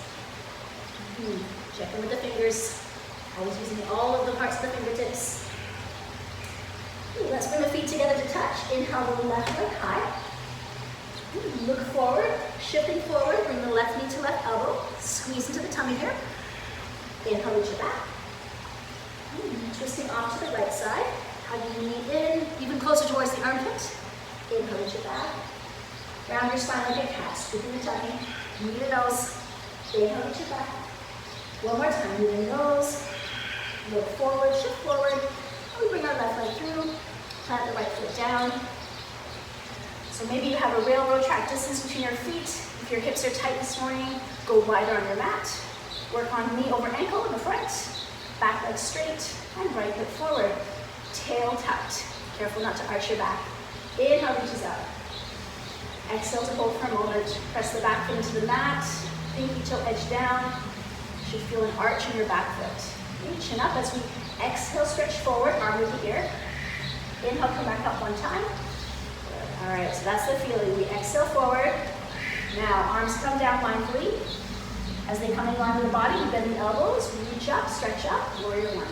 Check in with the fingers, always using all of the parts of the fingertips. Let's bring the feet together to touch. Inhale the left leg high. Look forward, shifting forward, bring the left knee to left elbow. Squeeze into the tummy here. Inhale, reach it back. Twisting off to the right side. Hug your knee in, even closer towards the armpit. Inhale, reach it back. Round your spine like a cat, scooping the tummy. Knee to nose. Inhale, reach it back. One more time, knee to nose. Look forward, shift forward. And we bring our left leg through. Plant the right foot down. So maybe you have a railroad track distance between your feet. If your hips are tight this morning, go wider on your mat. Work on knee over ankle in the front. Back leg straight and right hip forward. Tail tucked. Careful not to arch your back. Inhale, reaches up. Exhale to hold for a moment. Press the back foot into the mat. Pinky toe edge down. You should feel an arch in your back foot. Okay, chin up as we exhale, stretch forward, arm over here. Inhale, come back up one time. Good. All right, so that's the feeling. We exhale forward. Now, arms come down mindfully. As they come in line with the body, you bend the elbows, reach up, stretch up, warrior one.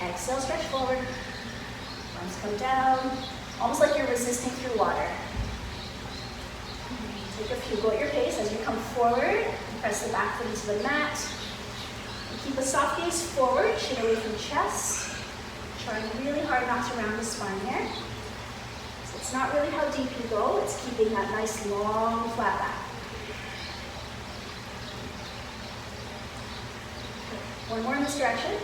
Exhale, stretch forward. Arms come down, almost like you're resisting through water. Take a few, go at your pace as you come forward. Press the back foot into the mat. And keep a soft gaze forward, chin away from chest. Trying really hard not to round the spine here. So it's not really how deep you go, it's keeping that nice long flat back. One more in this direction.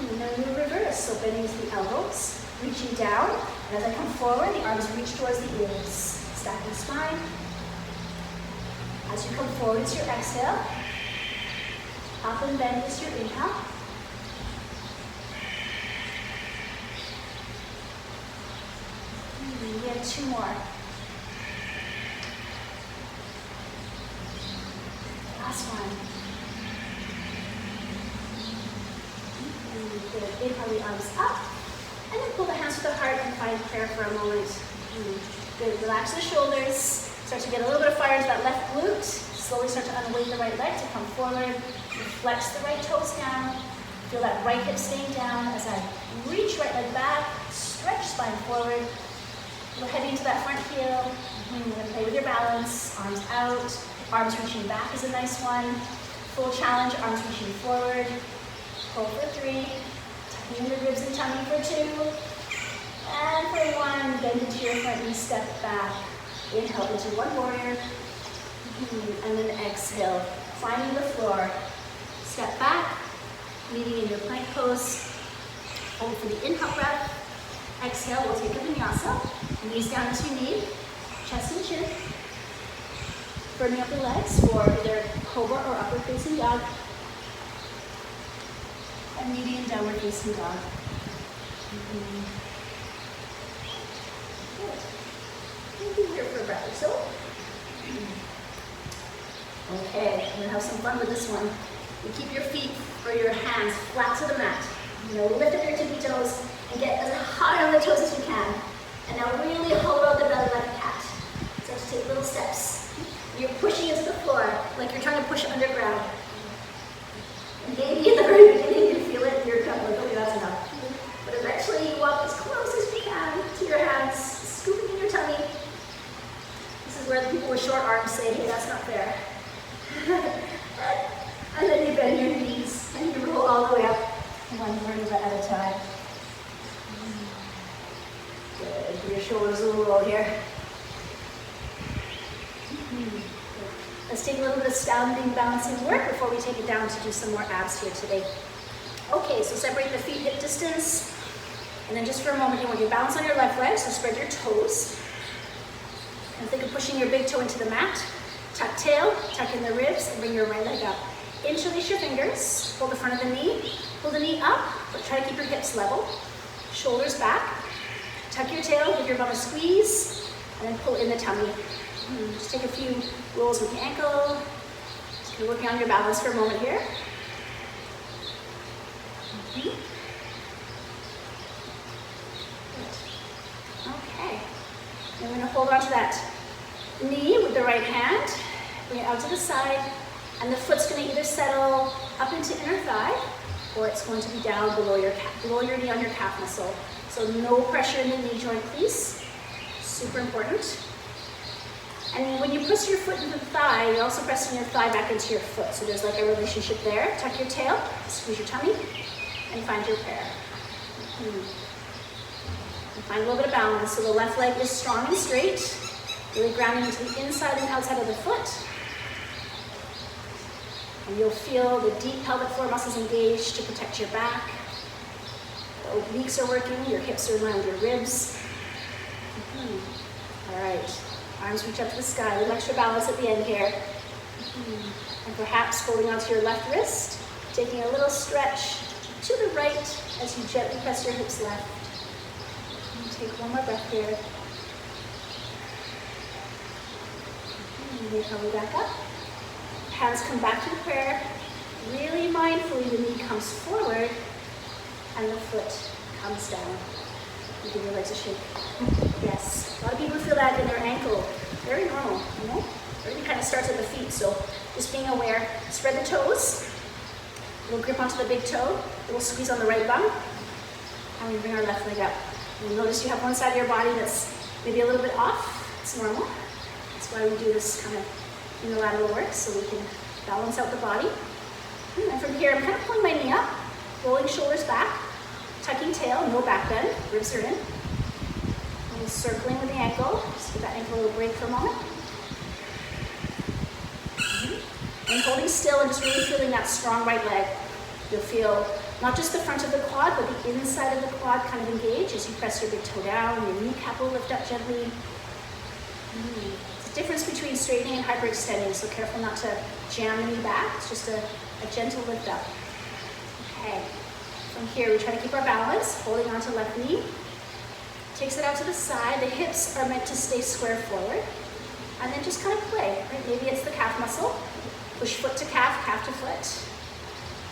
And then we reverse, so bending to the elbows, reaching down, and as I come forward, the arms reach towards the ears. Stacking spine. As you come forward, it's your exhale. Up and bend is your inhale. We have two more. Last one. Good. Inhale the arms up. And then pull the hands to the heart and find prayer for a moment. Good. Relax the shoulders. Start to get a little bit of fire into that left glute. Slowly start to unweight the right leg to come forward. Flex the right toes down. Feel that right hip staying down as I reach right leg back. Stretch spine forward. We're heading into that front heel. You're going to play with your balance. Arms out. Arms reaching back is a nice one. Full challenge, arms reaching forward. Hold for 3. Tucking in the ribs and tummy for 2. And for 1, bend into your front knee, step back. Inhale into one warrior. And then exhale, finding the floor. Step back, meeting in your plank pose. Hold for the inhale breath. Exhale, we'll take a vinyasa. Knees down as you need. Chest and chin. Burning up the legs for either cobra or upward facing dog. And meeting in downward facing dog. Good. We'll be here for a breath or so. Okay, I'm gonna have some fun with this one. You keep your feet or your hands flat to the mat. Lift up your tippy toes and get as high on the toes as you can. And now really hold out the belly like a cat. Start to take little steps. You're pushing into the floor like you're trying to push underground. And maybe in the very beginning you feel it, you're kind of like, okay, that's enough. But eventually you walk as close as you can to your hands, scooping in your tummy. This is where the people with short arms say, hey, that's not fair. And then you bend your knees and you roll all the way up, one vertebra at a time. Good. Give your shoulders a little roll here. Let's take a little bit of standing balancing work before we take it down to do some more abs here today. Okay, so separate the feet hip distance. And then just for a moment, you want you to balance on your left leg, so spread your toes. And think of pushing your big toe into the mat. Tuck tail, tuck in the ribs, and bring your right leg up. Interlace your fingers, hold the front of the knee, pull the knee up, but try to keep your hips level. Shoulders back, tuck your tail, give your bum a squeeze, and then pull in the tummy. Just take a few rolls with the ankle. Just gonna work on your balance for a moment here. Good. Okay. Then we're gonna hold on to that knee with the right hand. Bring it out to the side, and the foot's gonna either settle up into inner thigh, or it's going to be down below your knee on your calf muscle. So no pressure in the knee joint, please. Super important. And when you press your foot into the thigh, you're also pressing your thigh back into your foot. So there's like a relationship there. Tuck your tail, squeeze your tummy, and find your prayer. And find a little bit of balance. So the left leg is strong and straight, really grounding into the inside and outside of the foot. And you'll feel the deep pelvic floor muscles engaged to protect your back. The obliques are working, your hips are in line with your ribs. All right, arms reach up to the sky, a little extra balance at the end here. And perhaps holding onto your left wrist, taking a little stretch to the right as you gently press your hips left. And take one more breath here. Inhale, way back up. Hands come back to the prayer. Really mindfully, the knee comes forward and the foot comes down. You give your legs a shake. Yes, a lot of people feel that in their ankle. Very normal, you know? Everything kind of starts at the feet, so just being aware. Spread the toes. Little grip onto the big toe. Little squeeze on the right bum. And we bring our left leg up. You'll notice you have one side of your body that's maybe a little bit off. It's normal. That's why we do this kind of unilateral work, so we can balance out the body. And from here, I'm kind of pulling my knee up, rolling shoulders back, tucking tail, no back bend, ribs are in. And circling with the ankle, just give that ankle a little break for a moment. And holding still and just really feeling that strong right leg. You'll feel not just the front of the quad, but the inside of the quad kind of engage as you press your big toe down, your kneecap will lift up gently. It's the difference between straightening and hyperextending, so careful not to jam the knee back. It's just a gentle lift up. Okay. From here, we try to keep our balance, holding onto left knee. Takes it out to the side. The hips are meant to stay square forward. And then just kind of play, right? Maybe it's the calf muscle. Push foot to calf, calf to foot.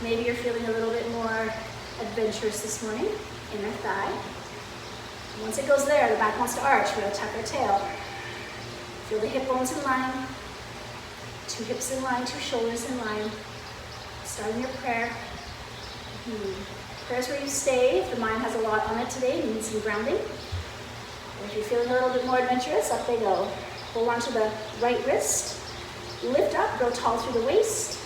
Maybe you're feeling a little bit more adventurous this morning, inner thigh. Once it goes there, the back wants to arch. We're gonna tuck our tail. Feel the hip bones in line. Two hips in line, two shoulders in line. Starting your prayer. Prayer's where you stay. If the mind has a lot on it today, you need some grounding. Or if you're feeling a little bit more adventurous, up they go. Hold on to the right wrist. Lift up, grow tall through the waist.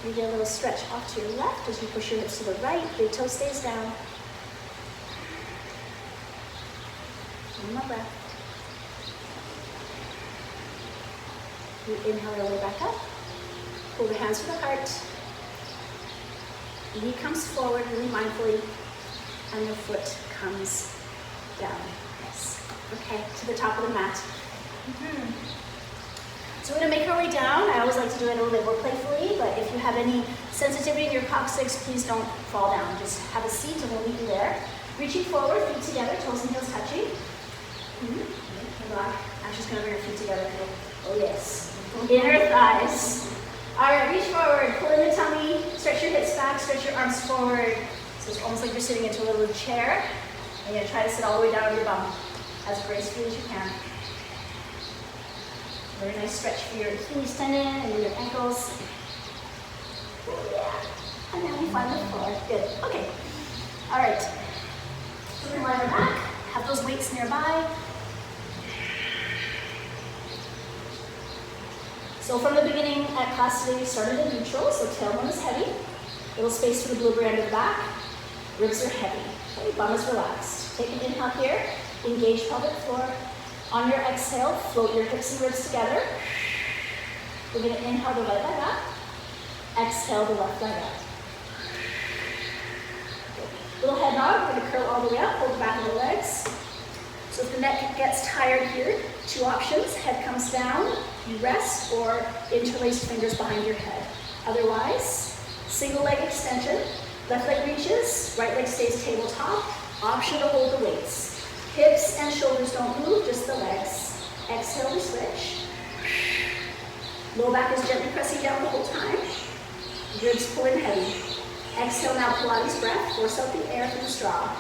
You get a little stretch off to your left as you push your hips to the right. Big toe stays down. One more breath. You inhale your way back up. Pull the hands to the heart. Knee comes forward really mindfully, and the foot comes down. Yes. Okay, to the top of the mat. So we're going to make our way down. I always like to do it a little bit more playfully, but if you have any sensitivity in your coccyx, please don't fall down. Just have a seat and we'll meet you there. Reaching forward, feet together, toes and heels touching. I'm just going to bring your feet together. Oh yes. Inner thighs. All right, reach forward, pull in the tummy, stretch your hips back, stretch your arms forward. So it's almost like you're sitting into a little chair. And you're going to try to sit all the way down on your bum as gracefully as you can. Very nice stretch for your Achilles tendon and your ankles. Oh, yeah. And then we find the floor. Good. Okay. All right. So we're going to lie on our back. Have those weights nearby. So from the beginning at class today, we started in neutral, so tailbone is heavy. Little space for the blue end of the back. Ribs are heavy. Okay, bum is relaxed. Take an inhale here. Engage pelvic floor. On your exhale, float your hips and ribs together. We're going to inhale the right leg up. Exhale the left leg up. Little head nod. We're going to curl all the way up. Hold the back of the legs. So if the neck gets tired here, two options. Head comes down. You rest, or interlaced fingers behind your head. Otherwise, single leg extension. Left leg reaches. Right leg stays tabletop. Option to hold the weights. Hips and shoulders don't move, just the legs. Exhale to switch. Low back is gently pressing down the whole time. Ribs pull in heavy. Exhale now, Pilates breath. Force out the air through the straw.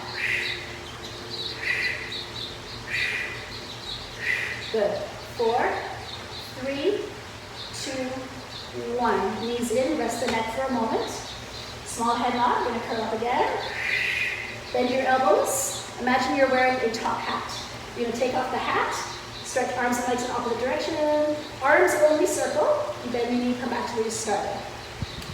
Good. 4, 3, 2, 1. Knees in, rest the neck for a moment. Small head nod, we're going to curl up again. Bend your elbows. Imagine you're wearing a top hat. You're going to take off the hat, Stretch arms and legs in opposite direction. Arms only circle. You bend your knee, come back to where you started.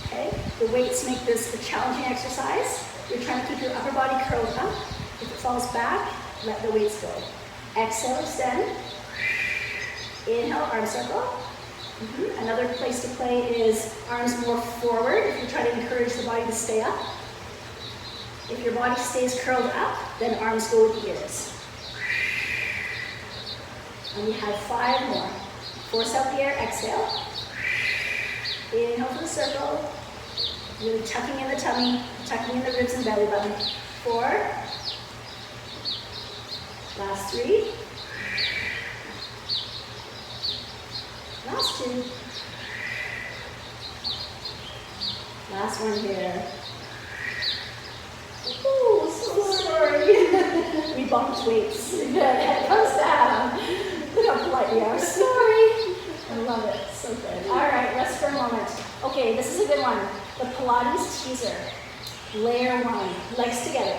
Okay? The weights make this a challenging exercise. You're trying to keep your upper body curled up. If it falls back, let the weights go. Exhale, extend. Inhale, arm circle. Another place to play is arms more forward. If you try to encourage the body to stay up. If your body stays curled up, then arms go with ears. And we have 5 more. Force out the air, exhale. Inhale for the circle. Really tucking in the tummy, tucking in the ribs and belly button. 4. Last 3. Last 2. Last one here. Ooh, so sorry. We bumped weights. Good. Head comes down. Look how polite we are. Sorry. I love it. So good. All right, rest for a moment. Okay, this is a good one. The Pilates teaser. Layer 1. Legs together.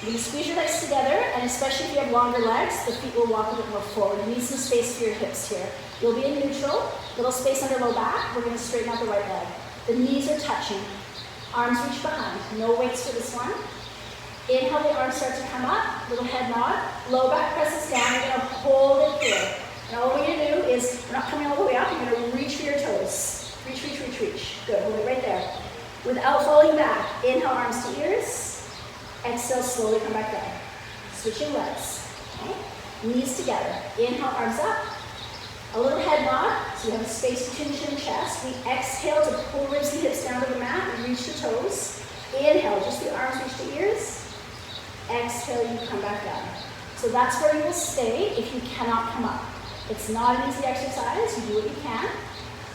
You squeeze your legs together, and especially if you have longer legs, the feet will walk a bit more forward. You need some space for your hips here. You'll be in neutral. Little space under low back. We're going to straighten out the right leg. The knees are touching. Arms reach behind. No weights for this one. Inhale, the arms start to come up. Little head nod. Low back presses down. You're going to hold it here. And all we're going to do is, we're not coming all the way up. You're going to reach for your toes. Reach, reach, reach, reach. Good. Hold it right there. Without falling back. Inhale, arms to ears. Exhale, slowly come back down. Switching legs. Okay? Knees together. Inhale, arms up. A little head nod, so you have a space between chin and chest. We exhale to pull ribs and hips down to the mat and reach the toes. Inhale, just the arms reach the ears. Exhale, you come back down. So that's where you will stay if you cannot come up. It's not an easy exercise. You do what you can.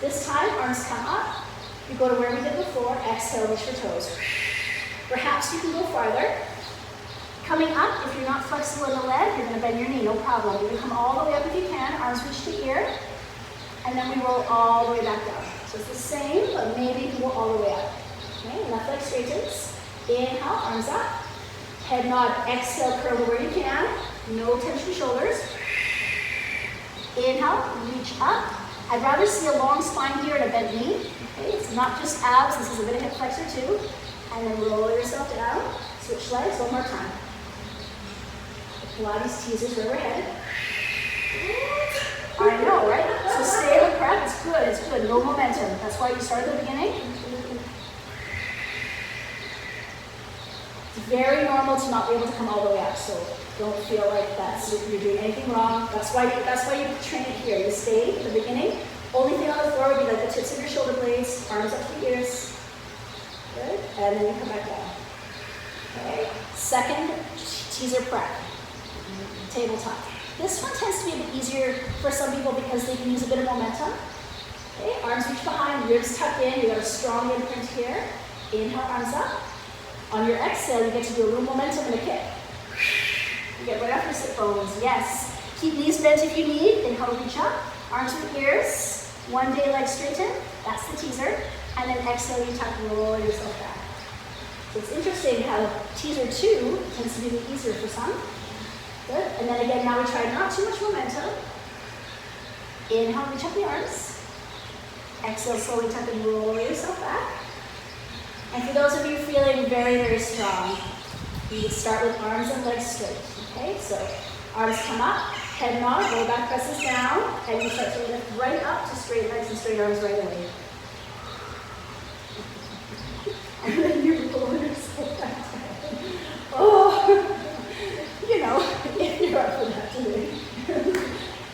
This time, arms come up. You go to where we did before. Exhale, reach for toes. Perhaps you can go farther. Coming up, if you're not flexible in the leg, you're going to bend your knee, no problem. You're going to come all the way up if you can, arms reach to ear, and then we roll all the way back down. So it's the same, but maybe you can go all the way up. Okay, left leg straightens. Inhale, arms up. Head nod, exhale, curl to where you can. No tension shoulders. Inhale, reach up. I'd rather see a long spine here and a bent knee. Okay, it's not just abs, this is a bit of hip flexor too. And then roll yourself down. Switch legs one more time. Pilates teasers where we're headed. I know, right? So stay with prep. It's good. It's good. No momentum. That's why you start at the beginning. It's very normal to not be able to come all the way up. So don't feel like you're doing anything wrong. That's why you train it here. You stay at the beginning. Only thing on the floor would be like the tips of your shoulder blades, arms up to the ears. Good. And then you come back down. Okay. Second teaser prep. Tabletop. This one tends to be a bit easier for some people because they can use a bit of momentum. Okay, arms reach behind, ribs tuck in. You got a strong imprint here. Inhale, arms up. On your exhale, you get to do a little momentum and a kick. You get right off your sit bones. Yes. Keep knees bent if you need. Inhale, reach up. Arms to the ears. One day leg straighten. That's the teaser. And then exhale, you tuck, roll yourself back. So it's interesting how teaser 2 tends to be a bit easier for some. Good. And then again, now we try not too much momentum. Inhale, reach up the arms. Exhale, slowly tuck and roll yourself back. And for those of you feeling very, very strong, you would start with arms and legs straight. Okay, so arms come up, head nod, low back presses down, and you start to lift right up to straight legs and straight arms right away. And then you roll yourself back down. Oh! You know, if you're up for that today.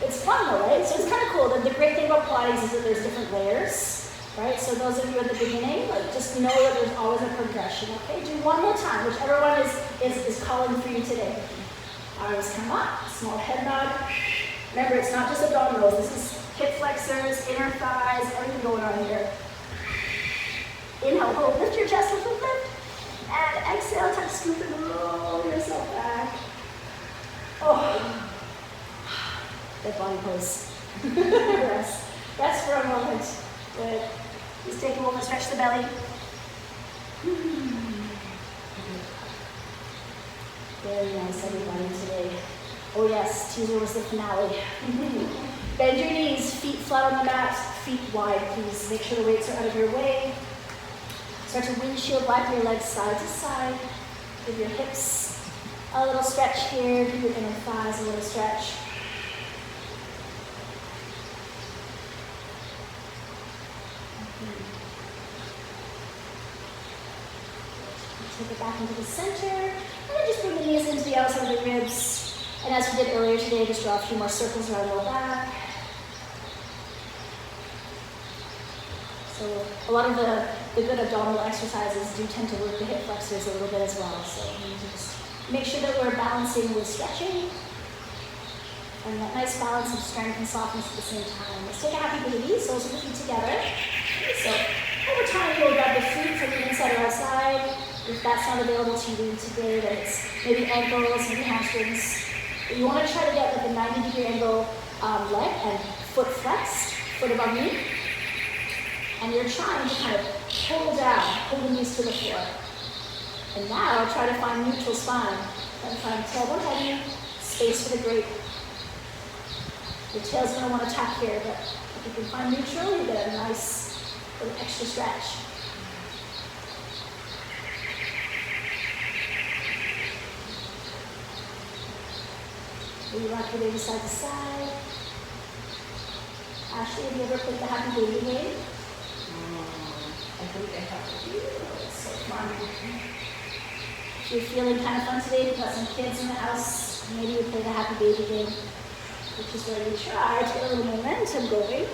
It's fun though, right? So it's kind of cool. The great thing about Pilates is that there's different layers, right? So those of you at the beginning, like, just know that there's always a progression, okay? Do one more time, whichever one is calling for you today. Arms come up, small head nod. Remember, it's not just abdominals. This is hip flexors, inner thighs, everything going on here. Inhale, hold, lift your chest, lift, lift, lift. And exhale, tuck, scoop, and roll yourself back. Oh, that body pose. Rest for a moment. Good. Just take a moment, stretch the belly. Very nice, everybody, today. Oh yes, teaser was the finale. Bend your knees, feet flat on the mat, feet wide, please. Make sure the weights are out of your way. Start to windshield wipe your legs side to side. Give your hips a little stretch here. Give your inner thighs a little stretch. Take it back into the center, and then just bring the knees into the outside of the ribs. And as we did earlier today, just draw a few more circles around the back. So a lot of the good abdominal exercises do tend to work the hip flexors a little bit as well. So we need to just make sure that we're balancing with stretching and that nice balance of strength and softness at the same time. Let's take a happy baby, soles of the feet together. So over time, you'll grab the feet from the inside or outside. If that's not available to you today, then it's maybe ankles, maybe hamstrings. But you want to try to get like a 90-degree angle leg and foot flexed, foot above knee. And you're trying to kind of pull down, pull the knees to the floor. And now try to find neutral spine. Try to find tailbone heavy, space for the grate. Your tail's going to want to tap here, but if you can find neutral, you get a nice little extra stretch. You rock your baby side to side. Ashley, have you ever played the happy baby game? I think I have to do it. It's so fun. If you're feeling kind of fun today, you've got some kids in the house, maybe you play the happy baby game, which is where you try to get a little momentum going.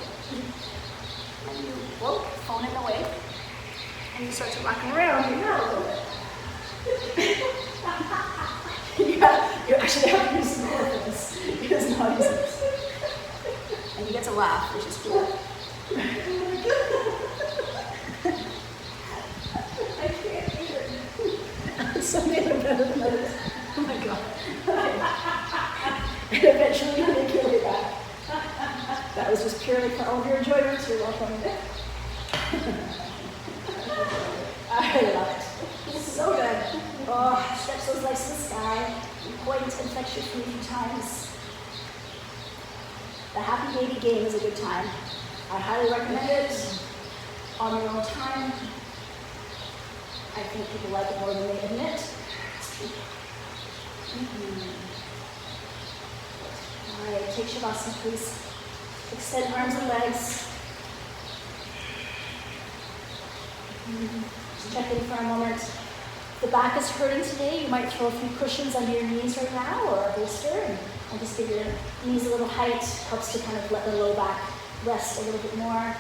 And you whoop, phone in the way, and you start to rock around your mat a little bit. You actually have to use some more of this. It's not easy. And you get to laugh, which is cool. I can't even. Some days are better than others. Oh my God. Okay. And eventually you make your way back. That was just purely for all of your enjoyment. You're welcome. I love it. It's so good. Oh, stretch those legs to the sky. Point and flex your feet a few times. The happy baby game is a good time. I highly recommend it on your own time. I think people like it more than they admit. All right, take Shavasana, please. Extend arms and legs. Just check in for a moment. If the back is hurting today, you might throw a few cushions under your knees right now, or a bolster, and just give your knees a little height. Helps to kind of let the low back rest a little bit more.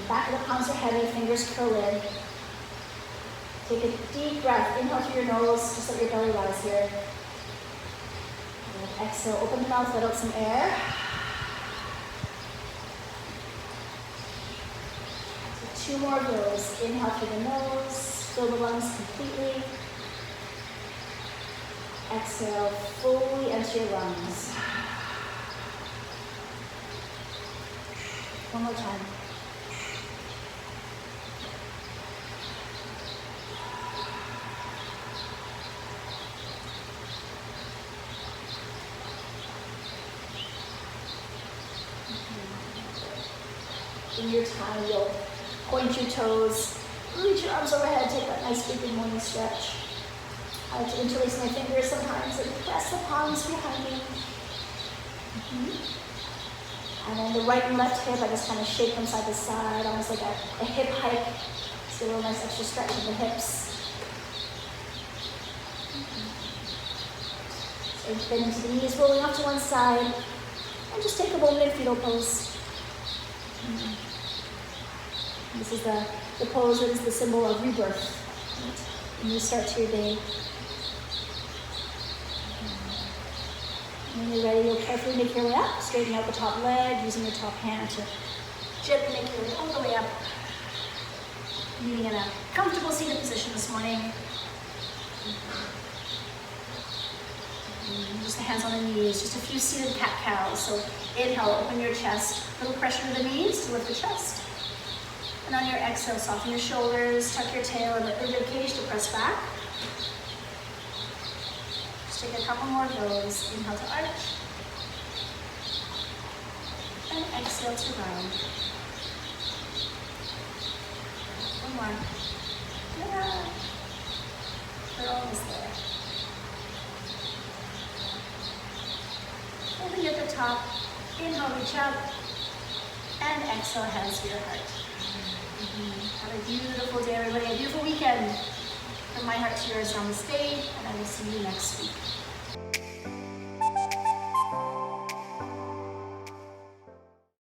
Back of the palms are heavy, fingers curl in. Take a deep breath. Inhale through your nose, just let your belly rise here. And exhale, open the mouth, let out some air. So 2 more of those. Inhale through the nose, fill the lungs completely. Exhale, fully empty your lungs. One more time. In your time, you'll point your toes, reach your arms overhead, take that nice big good morning stretch. I like to interlace my fingers sometimes and press the palms behind me. And then the right and left hip, I just kind of shake them side to side, almost like a hip hike. Just a little nice extra stretch of the hips. So bend into the knees, rolling off to one side. And just take a moment in fetal pose. This is the pose that is the symbol of rebirth. When you start to your day. When you're ready, you'll carefully make your way up, straighten out the top leg, using your top hand to gently make your way all the way up. Meeting in a comfortable seated position this morning. Just the hands on the knees, just a few seated cat-cows. So inhale, open your chest, a little pressure to the knees to lift the chest. And on your exhale, soften your shoulders, tuck your tail, and let the rib cage to press back. take a couple more of those. Inhale to arch. And exhale to round. One more. Yeah. We're almost there. Holding at the top. Inhale, reach up. And exhale, hands to your heart. Have a beautiful day, everybody. A beautiful weekend. From my heart to yours, namaste. And I will see you next week.